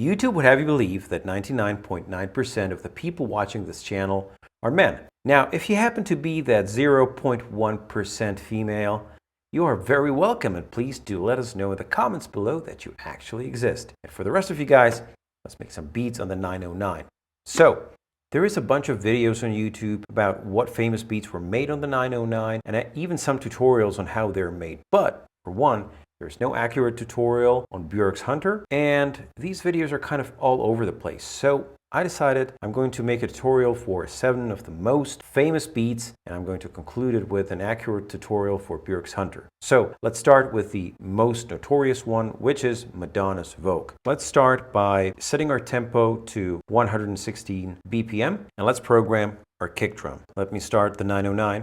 YouTube would have you believe that 99.9% of the people watching this channel are men. Now, if you happen to be that 0.1% female, you are very welcome, and please do let us know in the comments below that you actually exist. And for the rest of you guys, let's make some beats on the 909. So, there is a bunch of videos on YouTube about what famous beats were made on the 909, and even some tutorials on how they're made. But, for one, there's no accurate tutorial on Bjork's Hunter, and these videos are kind of all over the place. So I decided I'm going to make a tutorial for 7 of the most famous beats, and I'm going to conclude it with an accurate tutorial for Bjork's Hunter. So let's start with the most notorious one, which is Madonna's Vogue. Let's start by setting our tempo to 116 BPM, and let's program our kick drum. Let me start the 909.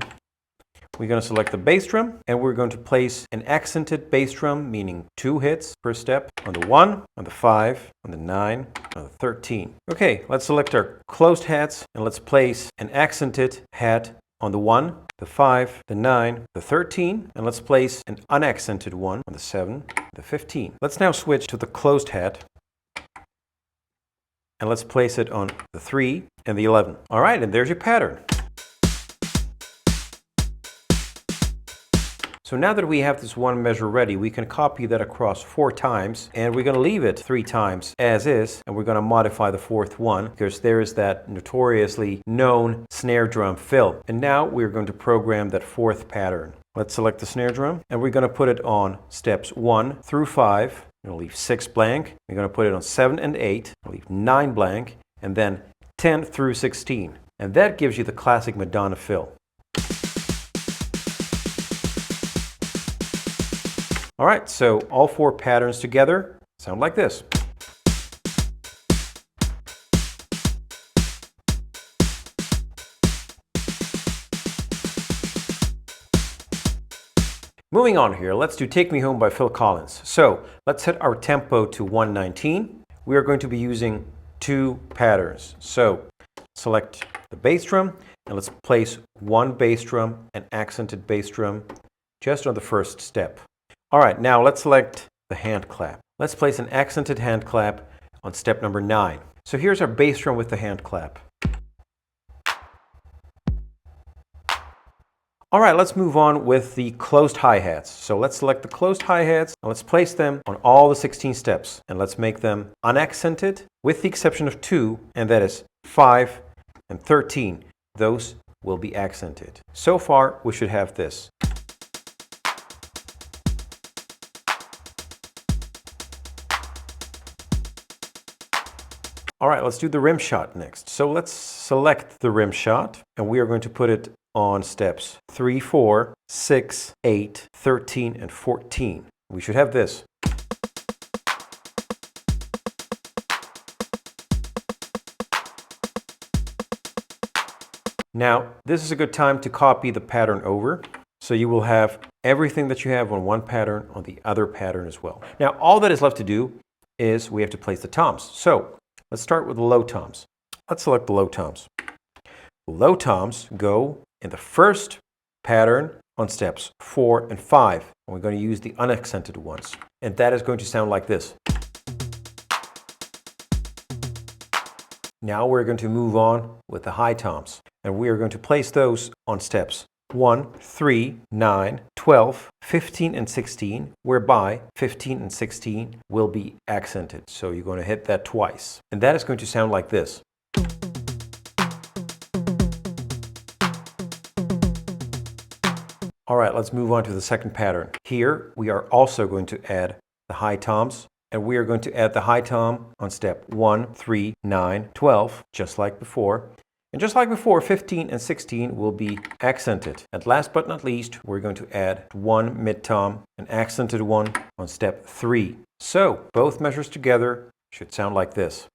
We're going to select the bass drum, and we're going to place an accented bass drum, meaning 2 hits per step, on the 1, on the 5, on the 9, on the 13. Okay, let's select our closed hats, and let's place an accented hat on the 1, the 5, the 9, the 13, and let's place an unaccented one on the 7, the 15. Let's now switch to the closed hat, and let's place it on the 3 and the 11. All right, and there's your pattern. So now that we have this one measure ready, we can copy that across 4 times, and we're going to leave it 3 times as is, and we're going to modify the 4th one because there is that notoriously known snare drum fill. And now we're going to program that 4th pattern. Let's select the snare drum, and we're going to put it on steps 1 through 5. We're going to leave 6 blank. We're going to put it on 7 and 8. We'll leave 9 blank, and then 10 through 16. And that gives you the classic Madonna fill. All right, so all 4 patterns together sound like this. Moving on here, let's do Take Me Home by Phil Collins. So let's set our tempo to 119. We are going to be using 2 patterns. So select the bass drum, and let's place 1 bass drum, an accented bass drum, just on the 1st step. All right, now let's select the hand clap. Let's place an accented hand clap on step number 9. So here's our bass drum with the hand clap. All right, let's move on with the closed hi-hats. So let's select the closed hi-hats, and let's place them on all the 16 steps. And let's make them unaccented, with the exception of 2, and that is 5 and 13. Those will be accented. So far, we should have this. All right, let's do the rim shot next. So let's select the rim shot, and we are going to put it on steps 3, 4, 6, 8, 13, and 14. We should have this. Now, this is a good time to copy the pattern over. So you will have everything that you have on one pattern on the other pattern as well. Now, all that is left to do is we have to place the toms. So let's start with the low toms. Let's select the low toms. The low toms go in the 1st pattern on steps 4 and 5. And we're going to use the unaccented ones. And that is going to sound like this. Now we're going to move on with the high toms. And we are going to place those on steps 1, 3, 9, 12, 15, and 16, whereby 15 and 16 will be accented. So you're going to hit that twice. And that is going to sound like this. All right, let's move on to the 2nd pattern. Here, we are also going to add the high toms, and we are going to add the high tom on step 1, 3, 9, 12, just like before. And just like before, 15 and 16 will be accented. And last but not least, we're going to add 1 mid-tom, an accented one on step 3. So both measures together should sound like this.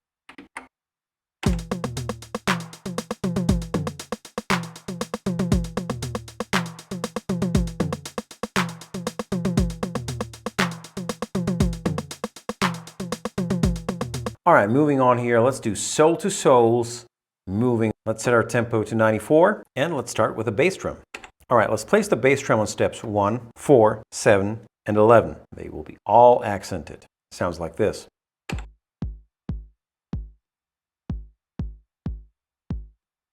All right, moving on here, let's do Soul to Souls. Moving, let's set our tempo to 94, and let's start with a bass drum. All right, let's place the bass drum on steps 1, 4, 7, and 11. They will be all accented. Sounds like this.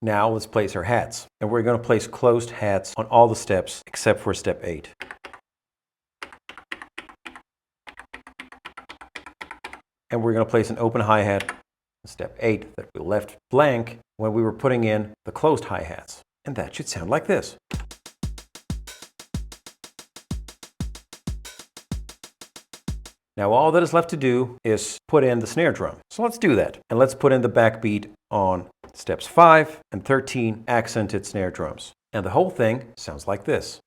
Now let's place our hats. And we're going to place closed hats on all the steps except for step 8. And we're going to place an open hi-hat on step 8 that we left blank when we were putting in the closed hi-hats. And that should sound like this. Now all that is left to do is put in the snare drum. So let's do that. And let's put in the backbeat on steps 5 and 13 accented snare drums. And the whole thing sounds like this.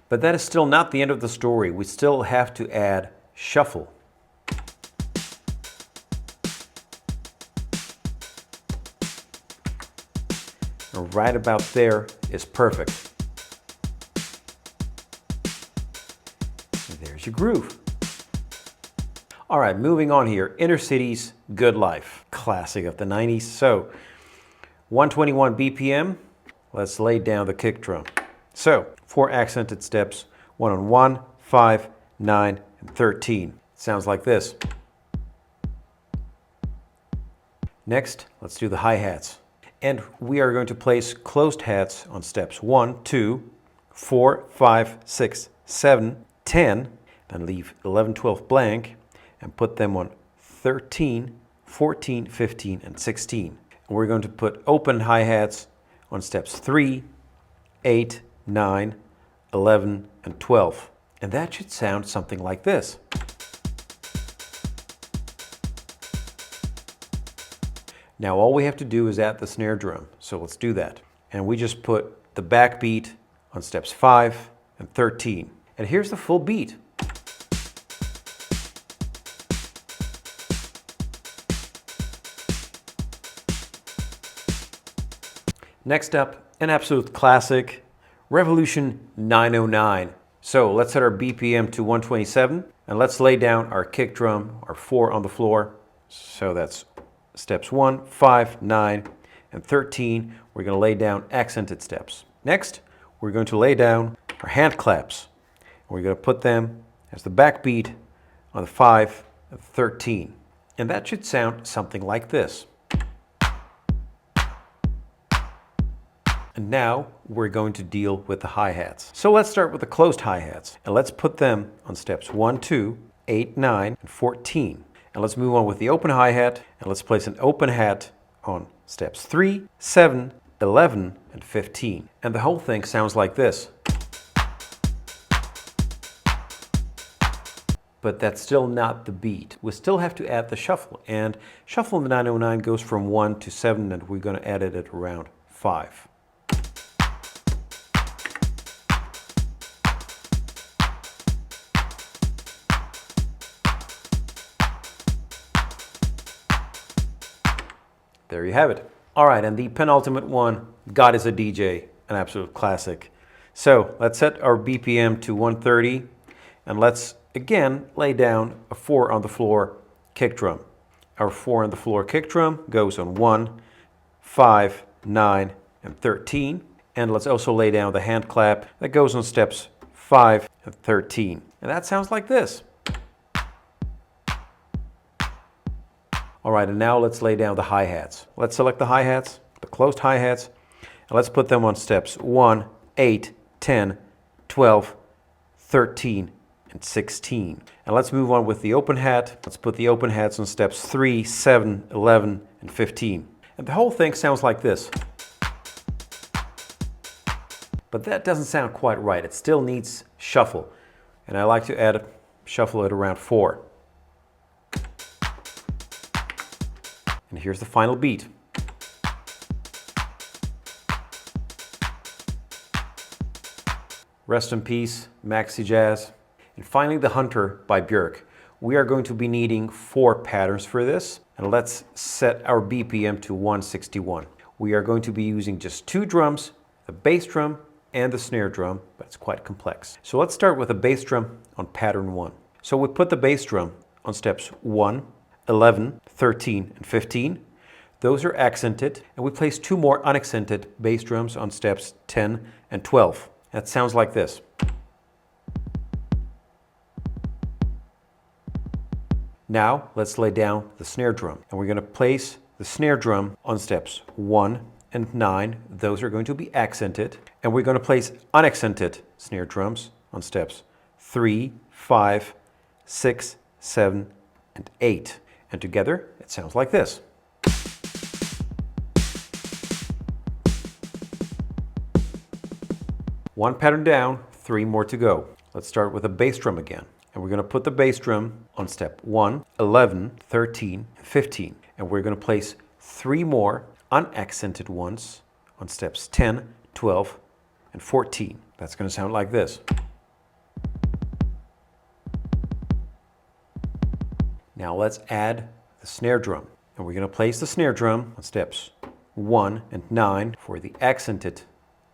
But that is still not the end of the story. We still have to add shuffle. And right about there is perfect. And there's your groove. All right, moving on here. Inner City's Good Life, classic of the 90s. So 121 BPM, let's lay down the kick drum. So 4 accented steps, 1 on 1, 5, 9, and 13. Sounds like this. Next, let's do the hi-hats. And we are going to place closed hats on steps 1, 2, 4, 5, 6, 7, 10, then leave 11, 12 blank, and put them on 13, 14, 15, and 16. And we're going to put open hi-hats on steps 3, 8, 9, 11, and 12. And that should sound something like this. Now all we have to do is add the snare drum. So let's do that. And we just put the backbeat on steps 5 and 13. And here's the full beat. Next up, an absolute classic, Revolution 909. So let's set our BPM to 127 and let's lay down our kick drum, our 4 on the floor. So that's steps 1, 5, 9, and 13. We're going to lay down accented steps. Next, we're going to lay down our hand claps. We're going to put them as the backbeat on the 5 and 13. And that should sound something like this. And now we're going to deal with the hi-hats. So let's start with the closed hi-hats. And let's put them on steps 1, 2, 8, 9, and 14. And let's move on with the open hi-hat. And let's place an open hat on steps 3, 7, 11, and 15. And the whole thing sounds like this. But that's still not the beat. We still have to add the shuffle. And shuffle in the 909 goes from 1 to 7, and we're going to add it at around 5. There you have it. All right, and the penultimate one, God is a DJ, an absolute classic. So let's set our BPM to 130, and let's again lay down a 4 on the floor kick drum. Our 4 on the floor kick drum goes on 1, 5, 9, and 13. And let's also lay down the hand clap that goes on steps 5 and 13. And that sounds like this. All right, and now let's lay down the hi-hats. Let's select the hi-hats, the closed hi-hats, and let's put them on steps 1, 8, 10, 12, 13, and 16. And let's move on with the open hat. Let's put the open hats on steps 3, 7, 11, and 15. And the whole thing sounds like this. But that doesn't sound quite right. It still needs shuffle. And I like to add shuffle at around 4. And here's the final beat. Rest in peace, Maxi Jazz. And finally, The Hunter by Bjork. We are going to be needing 4 patterns for this. And let's set our BPM to 161. We are going to be using just 2 drums, the bass drum and the snare drum, but it's quite complex. So let's start with the bass drum on pattern 1. So we put the bass drum on steps 1, 11, 13, and 15. Those are accented, and we place 2 more unaccented bass drums on steps 10 and 12. That sounds like this. Now let's lay down the snare drum, and we're going to place the snare drum on steps 1 and 9. Those are going to be accented, and we're going to place unaccented snare drums on steps 3, 5, 6, 7, and 8. And together it sounds like this. One pattern down, 3 more to go. Let's start with a bass drum again. And we're going to put the bass drum on step 1, 11, 13, 15. And we're going to place 3 more unaccented ones on steps 10, 12, and 14. That's going to sound like this. Now let's add the snare drum. And we're going to place the snare drum on steps 1 and 9 for the accented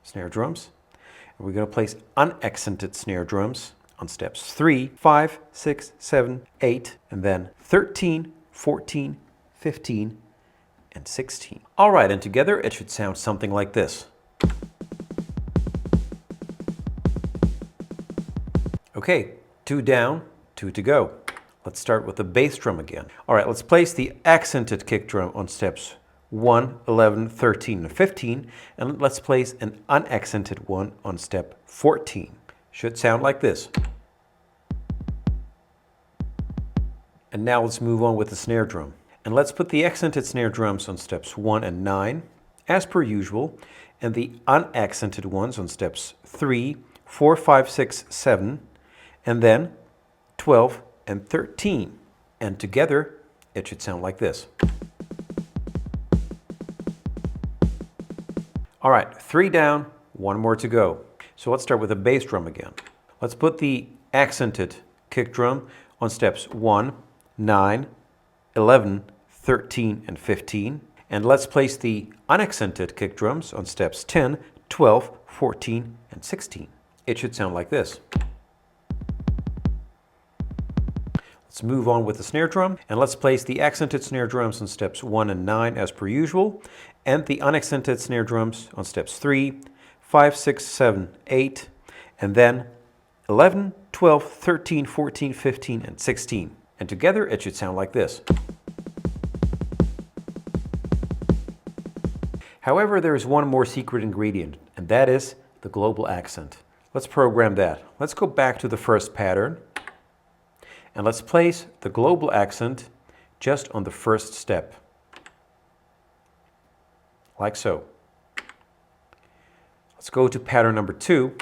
snare drums. And we're going to place unaccented snare drums on steps 3, 5, 6, 7, 8, and then 13, 14, 15, and 16. All right, and together it should sound something like this. Okay, 2 down, 2 to go. Let's start with the bass drum again. All right, let's place the accented kick drum on steps 1, 11, 13, and 15, and let's place an unaccented one on step 14. Should sound like this. And now let's move on with the snare drum. And let's put the accented snare drums on steps 1 and 9, as per usual, and the unaccented ones on steps 3, 4, 5, 6, 7, and then 12 and 13. And together, it should sound like this. All right, 3 down, 1 more to go. So let's start with the bass drum again. Let's put the accented kick drum on steps 1, 9, 11, 13, and 15. And let's place the unaccented kick drums on steps 10, 12, 14, and 16. It should sound like this. Let's move on with the snare drum, and let's place the accented snare drums on steps 1 and 9 as per usual, and the unaccented snare drums on steps 3, 5, 6, 7, 8, and then 11, 12, 13, 14, 15, and 16. And together it should sound like this. However, there is one more secret ingredient, and that is the global accent. Let's program that. Let's go back to the first pattern, and let's place the global accent just on the first step, like so. Let's go to pattern number 2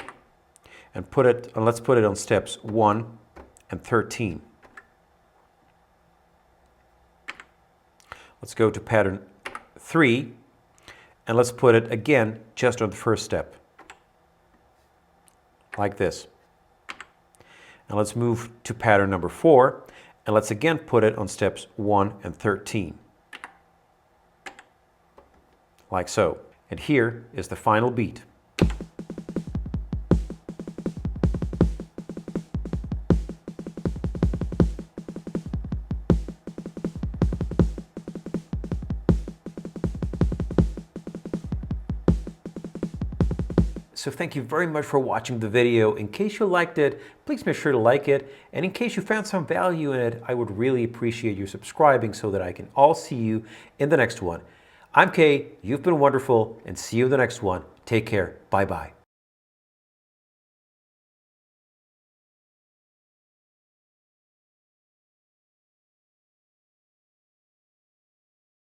and let's put it on steps 1 and 13. Let's go to pattern 3 and let's put it again just on the first step, like this. And let's move to pattern number 4 and let's again put it on steps 1 and 13, like so. And here is the final beat. So thank you very much for watching the video. In case you liked it, please make sure to like it. And in case you found some value in it, I would really appreciate you subscribing so that I can all see you in the next one. I'm Kay, you've been wonderful, and see you in the next one. Take care. Bye-bye.